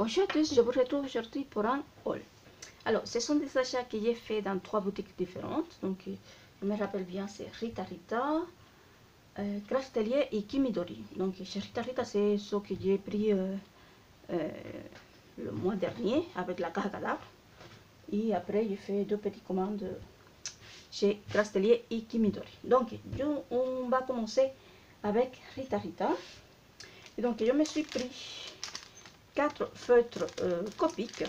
Bonjour à tous, je vous retrouve aujourd'hui pour un haul. Alors, ce sont des achats que j'ai fait dans 3 boutiques différentes. Donc, je me rappelle bien, c'est Rita Rita, Craftelier et Kimidori. Donc, chez Rita Rita, c'est ce que j'ai pris le mois dernier avec la Kahagala. Et après, j'ai fait 2 petites commandes chez Craftelier et Kimidori. Donc, on va commencer avec Rita Rita. Et donc, je me suis pris 4 feutres Copic.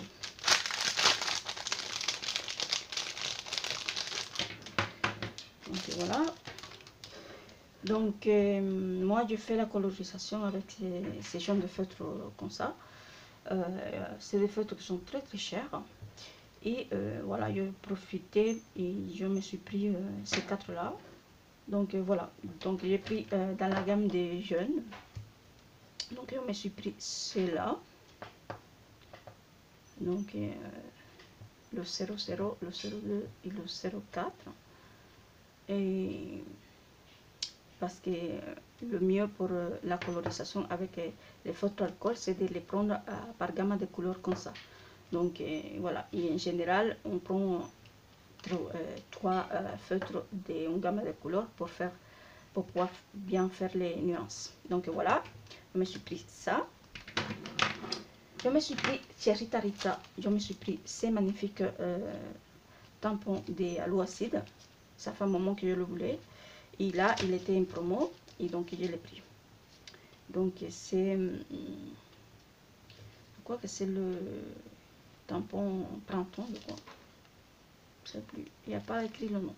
Donc voilà. Donc moi je fais la colorisation avec ces genres de feutres comme ça. C'est des feutres qui sont très chers. Et voilà, je profitais et je me suis pris ces 4 là. Donc voilà, donc j'ai pris dans la gamme des jeunes. Donc je me suis pris ceux-là. Donc le 00, le 02 et le 04. Et parce que le mieux pour la colorisation avec les feutres alcool, c'est de les prendre par gamme de couleurs comme ça. Donc voilà, et en général, on prend 3 feutres d'une gamme de couleurs pour pouvoir bien faire les nuances. Donc voilà, je me suis pris ça. Je me suis pris chez Rita Rita, je me suis pris ces magnifiques tampons de l'eau acide. Ça fait un moment que je le voulais. Et là, il était en promo. Et donc, je l'ai pris. Donc, c'est... Je crois que c'est le tampon printemps, je crois. Je sais plus. Il n'y a pas écrit le nom.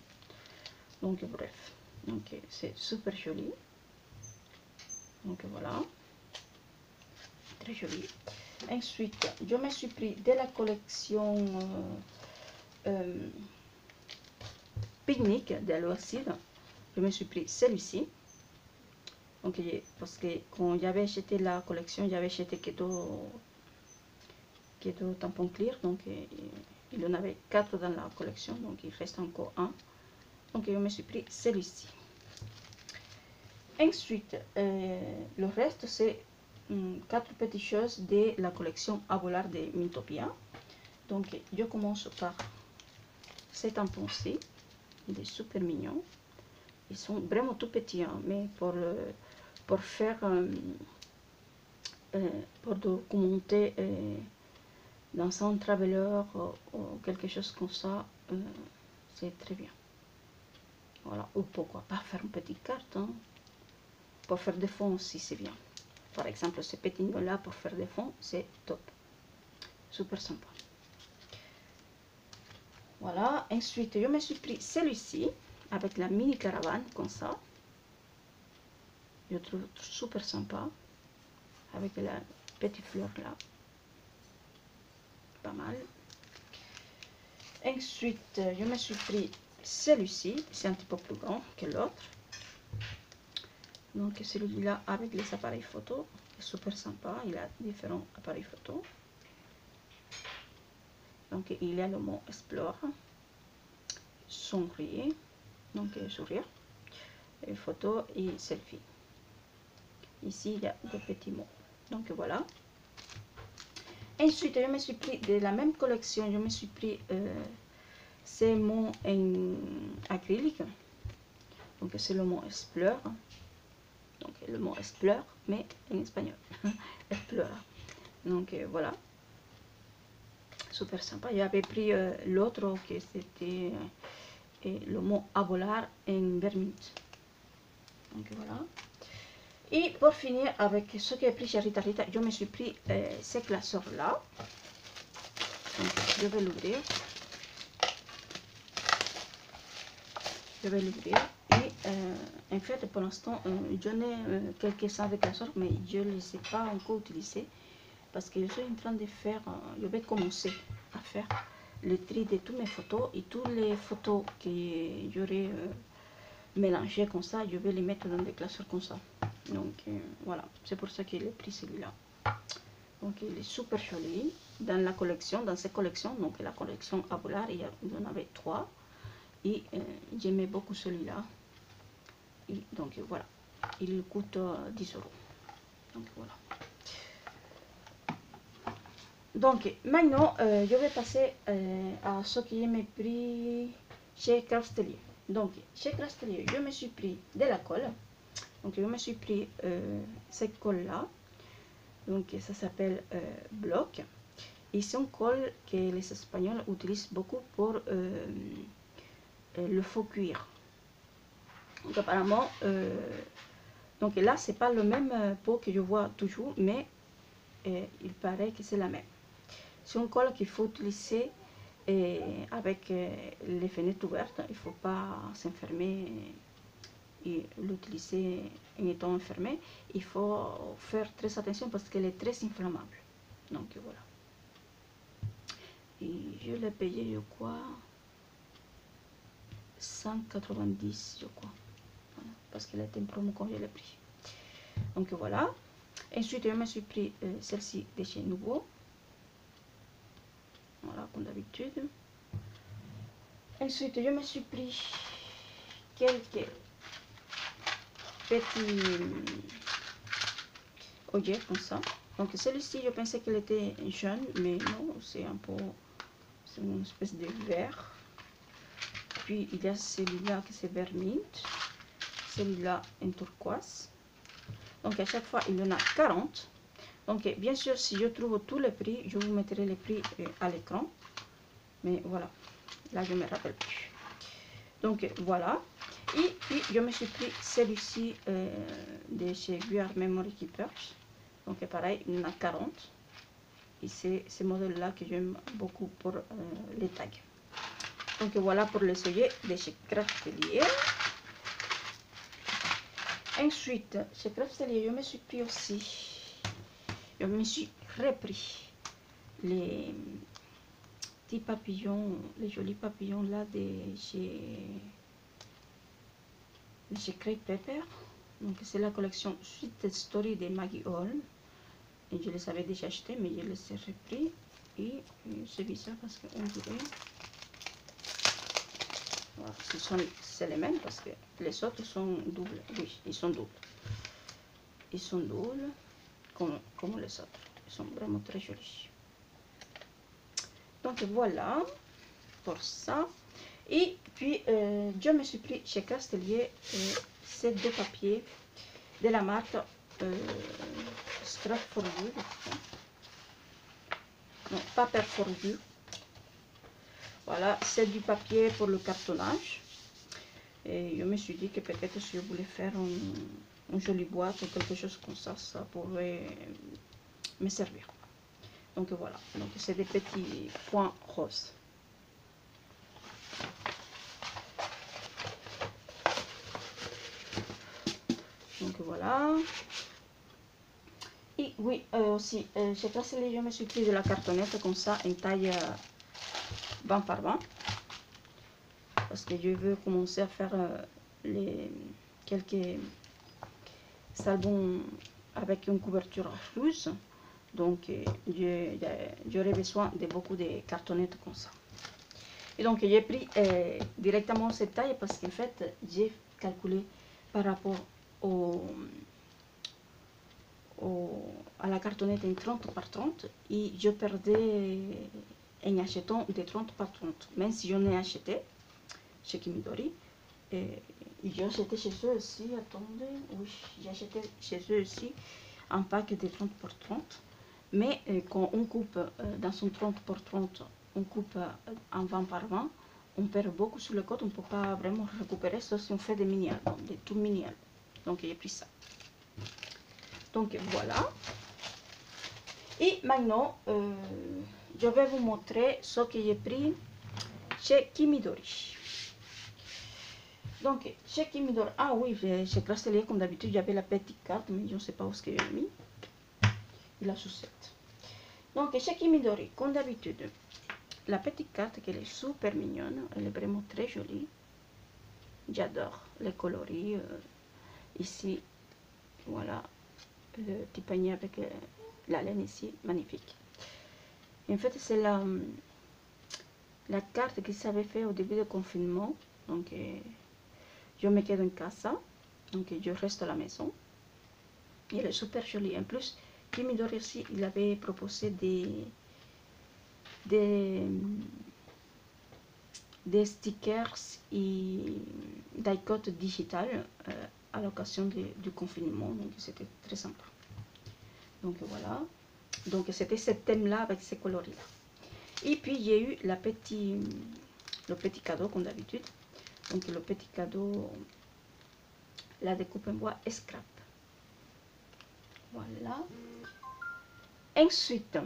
Donc, bref. Donc, c'est super joli. Donc, voilà. Très joli. Ensuite, je me suis pris de la collection Pique-Nique de l'Oacide. Je me suis pris celui-ci. Donc, parce que quand j'avais acheté la collection, j'avais acheté que deux tampons clear. Donc, il y en avait 4 dans la collection. Donc, il reste encore un. Donc, je me suis pris celui-ci. Ensuite, le reste, c'est 4 petites choses de la collection Abolar de Mintopia. Donc, je commence par ces tampons-ci. Il est super mignon. Ils sont vraiment tout petits, hein, mais pour faire, pour documenter dans un traveler ou quelque chose comme ça, c'est très bien. Voilà, ou pourquoi pas faire une petite carte, hein. Pour faire des fonds aussi, c'est bien. Par exemple, ce petit là pour faire des fonds, c'est top. Super sympa. Voilà, ensuite, je me suis pris celui-ci avec la mini caravane comme ça. Je trouve super sympa avec la petite fleur là. Pas mal. Ensuite, je me suis pris celui-ci. C'est un petit peu plus grand que l'autre. Donc celui-là avec les appareils photo. Super sympa. Il a différents appareils photo. Donc il y a le mot Explore. Sourire. Donc sourire. Et photo et selfie. Ici, il y a deux petits mots. Donc voilà. Ensuite, je me suis pris de la même collection. Je me suis pris ces mots en acrylique. Donc c'est le mot Explore. Donc le mot Explore, mais en espagnol. Explore. Donc voilà. Super sympa. J'avais pris l'autre que c'était le mot Abolar en vermouth. Donc voilà. Et pour finir avec ce que j'ai pris chez Rita Rita, je me suis pris ces classeurs là. Donc je vais l'ouvrir. Je vais l'ouvrir. Et en fait, pour l'instant, j'en ai quelques-uns de classeurs, mais je ne les ai pas encore utilisés. Parce que je suis en train de faire, je vais commencer à faire le tri de toutes mes photos. Et toutes les photos que j'aurai mélangées comme ça, je vais les mettre dans des classeurs comme ça. Donc voilà, c'est pour ça que j'ai pris celui-là. Donc il est super joli dans la collection, dans cette collection. Donc la collection Abolar, il y en avait 3. Et j'aimais beaucoup celui-là. Et donc voilà, il coûte 10 €. Donc voilà. Donc, maintenant, je vais passer à ce qui est pris chez Craftelier. Donc, chez Craftelier, je me suis pris de la colle. Donc, je me suis pris cette colle-là. Donc, ça s'appelle Bloc. Et c'est une colle que les Espagnols utilisent beaucoup pour le faux cuir. Donc, apparemment, donc là, c'est pas le même pot que je vois toujours, mais il paraît que c'est la même. C'est une colle qu'il faut utiliser avec les fenêtres ouvertes. Il ne faut pas s'enfermer et l'utiliser en étant enfermé. Il faut faire très attention parce qu'elle est très inflammable. Donc voilà. Et je l'ai payé, je crois, 190, je crois. Voilà, parce qu'elle était en promo quand je l'ai pris. Donc voilà. Ensuite, je me suis pris celle-ci de chez Nouveau. Voilà, comme d'habitude. Ensuite, je me suis pris quelques petits objets comme ça. Donc celui-ci, je pensais qu'il était jaune, mais non, c'est un peu, c'est une espèce de vert. Puis il y a celui-là qui c'est vert mint, celui-là en turquoise. Donc à chaque fois, il y en a 40. Donc bien sûr, si je trouve tous les prix, je vous mettrai les prix à l'écran. Mais voilà, là je ne me rappelle plus. Donc voilà. Et puis je me suis pris celui-ci de chez VR Memory Keepers. Donc pareil, il y en a 40. Et c'est ce modèle-là que j'aime beaucoup pour les tags. Donc voilà pour les œillets de chez Craftelier. Ensuite, chez Craftelier, je me suis pris aussi, je me suis repris les petits papillons, les jolis papillons là de chez Crepe Pepper. Donc c'est la collection Sweet Story de Maggie Holm. Et je les avais déjà achetés, mais je les ai repris. Et c'est bizarre parce qu'on dirait, voilà, c'est les mêmes parce que les autres sont doubles. Oui, ils sont doubles. Ils sont doubles comme les autres. Ils sont vraiment très jolis. Donc voilà pour ça. Et puis je me suis pris chez Castelier ces deux papiers de la marque Scrap for You. Non, Paper for You. Voilà, c'est du papier pour le cartonnage. Et je me suis dit que peut-être si je voulais faire une jolie boîte ou quelque chose comme ça pourrait me servir. Donc voilà, donc c'est des petits points roses. Donc voilà. Et oui, aussi, j'ai placé les, je me suis pris de la cartonnette comme ça, en taille 20 par 20. Parce que je veux commencer à faire quelques albums avec une couverture rouge. Donc j'aurai besoin de beaucoup de cartonnettes comme ça. Et donc j'ai pris directement cette taille parce qu'en fait j'ai calculé par rapport à la cartonnette en 30 par 30 et je perdais en achetant de 30 par 30. Même si j'en ai acheté chez Kimidori, et j'ai acheté chez eux aussi, attendez, oui, j'ai acheté chez eux aussi un pack de 30 par 30. Mais quand on coupe dans son 30 par 30, on coupe en 20 par 20, on perd beaucoup sur le code, on ne peut pas vraiment récupérer, sauf si on fait des mini-albums, des tout mini-albums. Donc j'ai pris ça. Donc voilà. Et maintenant, je vais vous montrer ce que j'ai pris chez Kimidori. Donc, chez Kimidori, ah oui, chez Craftelier, comme d'habitude, j'avais la petite carte, mais je ne sais pas où est-ce que j'ai mis. Et la chaussette. Donc, chez Kimidori, comme d'habitude, la petite carte, qu'elle est super mignonne, elle est vraiment très jolie. J'adore les coloris. Ici, voilà, le petit panier avec la laine ici, magnifique. Et en fait, c'est la carte qu'ils avaient fait au début du confinement. Donc, je me quedo en casa, donc je reste à la maison. Et elle est super jolie. En plus, Kimidori aussi, il avait proposé des stickers et die-cut digital à l'occasion du confinement, donc c'était très sympa. Donc voilà, donc c'était ce thème là avec ces coloris là. Et puis j'ai eu le petit cadeau comme d'habitude, donc le petit cadeau, la découpe en bois scrap. Voilà. Ensuite,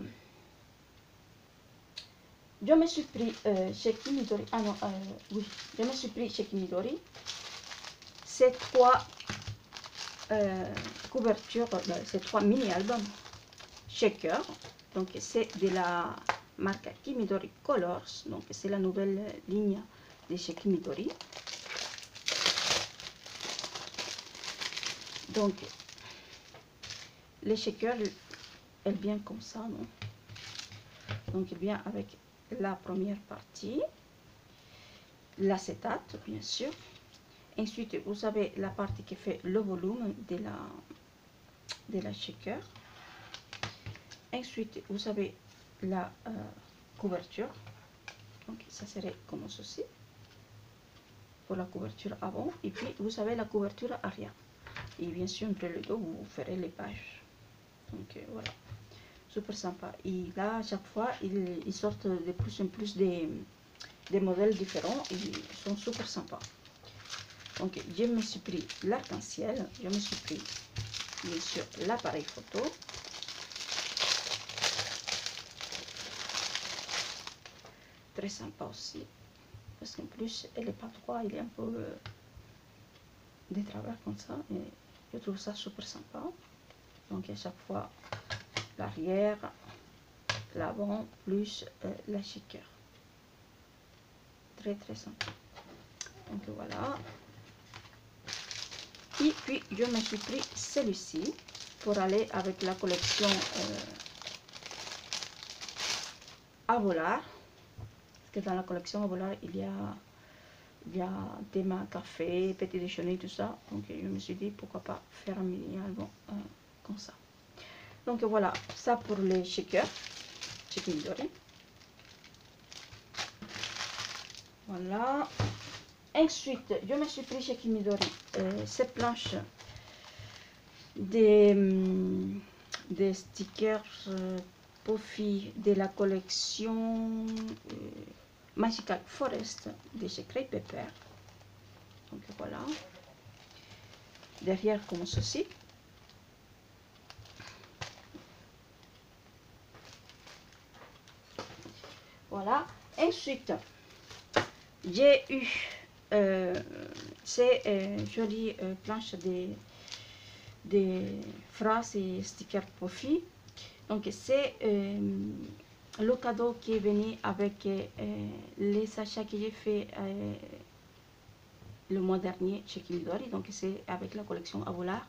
je me suis pris chez Kimidori. Ah non, oui, je me suis pris chez Kimidori ces trois couvertures, ces trois mini-albums Shaker. Donc c'est de la marque Kimidori Colors. Donc c'est la nouvelle ligne de chez Kimidori. Donc les shakers, elle vient comme ça, non? Donc il vient avec la première partie, l'acétate bien sûr. Ensuite vous avez la partie qui fait le volume de la shaker. Ensuite vous avez la couverture, donc ça serait comme ceci pour la couverture avant, et puis vous avez la couverture arrière, et bien sûr entre les deux vous ferez les pages. Donc voilà, super sympa. Et là à chaque fois ils sortent de plus en plus des modèles différents, ils sont super sympas. Donc je me suis pris l'arc-en-ciel, je me suis pris bien sûr l'appareil photo, très sympa aussi, parce qu'en plus elle n'est pas droite, il est un peu de travers comme ça, et je trouve ça super sympa. Donc à chaque fois l'arrière, l'avant plus la shaker, très très sympa. Donc voilà. Et puis je me suis pris celui-ci pour aller avec la collection Avolard, parce que dans la collection Avolard il y a thème café, petit déjeuner, tout ça. Donc je me suis dit pourquoi pas faire un mini album comme ça. Donc voilà, ça pour les shakers chez Kimidori. Voilà. Ensuite, je me suis pris chez Kimidori cette planche des stickers Puffy de la collection Magical Forest de chez Cray Pepper. Donc voilà. Derrière comme ceci. Voilà. Ensuite, j'ai eu ces jolies planches des phrases et stickers Puffy. Donc c'est le cadeau qui est venu avec les achats que j'ai fait le mois dernier chez Kimidori. Donc c'est avec la collection Avolard.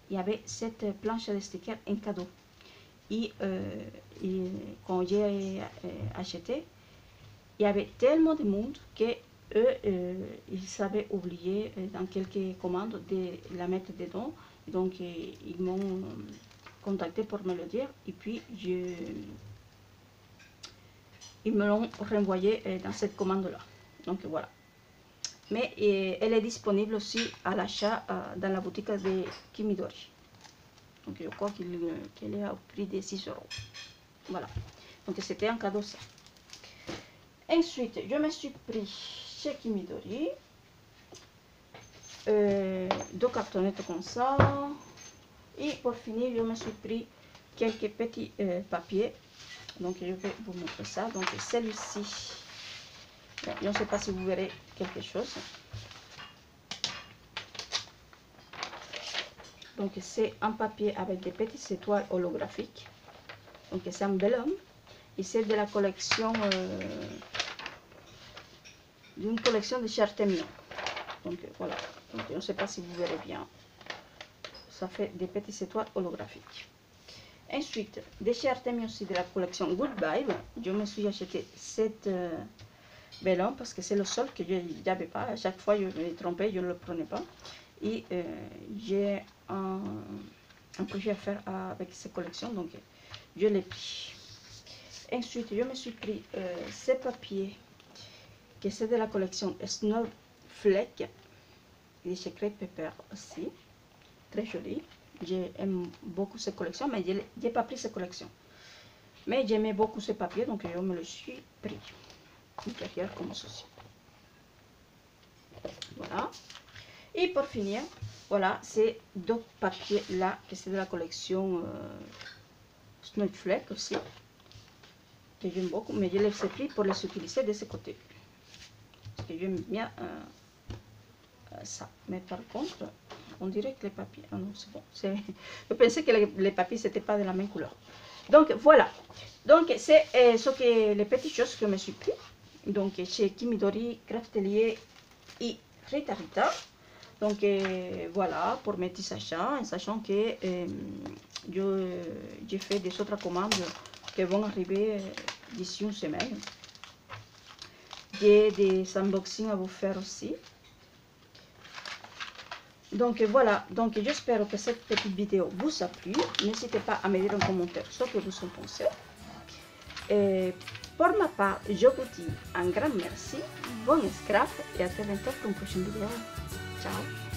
Il y avait cette planche de stickers en cadeau. Et quand j'ai acheté, il y avait tellement de monde que ils avaient oublié dans quelques commandes de la mettre dedans. Donc ils m'ont contacté pour me le dire, et puis ils me l'ont renvoyé dans cette commande là. Donc voilà. Mais elle est disponible aussi à l'achat dans la boutique de Kimidori. Donc je crois qu'elle est au prix de 6 €. Voilà. Donc c'était un cadeau ça. Ensuite, je me suis pris chez Kimidori deux cartonnettes comme ça. Et pour finir, je me suis pris quelques petits papiers. Donc je vais vous montrer ça. Donc celui-ci, je ne sais pas si vous verrez quelque chose. Donc c'est un papier avec des petites étoiles holographiques. Donc c'est un bel homme. Et c'est de la collection, d'une collection de chez Artemio. Donc voilà. Donc, je ne sais pas si vous verrez bien. Ça fait des petites étoiles holographiques. Ensuite, de chez Artemio aussi de la collection Good Vibe, je me suis acheté cette belle homme parce que c'est le seul que je n'avais pas. À chaque fois, je me trompais, je ne le prenais pas. Et j'ai un projet à faire avec cette collection, donc je l'ai pris. Ensuite, je me suis pris ces papiers, que c'est de la collection Snowflake, et chez Crêpe Pepper aussi. Très joli. J'aime beaucoup ces collections, mais je n'ai pas pris ces collections. Mais j'aimais beaucoup ce papier, donc je me le suis pris. Derrière comme ceci. Voilà. Et pour finir, voilà, c'est d'autres papiers là, que c'est de la collection Snowflake aussi, que j'aime beaucoup, mais je les ai pris pour les utiliser de ce côté. Parce que j'aime bien ça. Mais par contre, on dirait que les papiers... Ah non, c'est bon. Je pensais que les papiers, c'était pas de la même couleur. Donc, voilà. Donc, c'est ce que les petites choses que je me suis pris. Donc, chez Kimidori, Craftelier et Rita Rita. Donc, voilà, pour mes petits achats, en sachant que j'ai fait des autres commandes qui vont arriver d'ici une semaine. J'ai des unboxings à vous faire aussi. Donc voilà, donc j'espère que cette petite vidéo vous a plu. N'hésitez pas à me dire en commentaire ce que vous en pensez. Et pour ma part, je vous dis un grand merci, bon scrap et à très bientôt pour une prochaine vidéo. Ciao!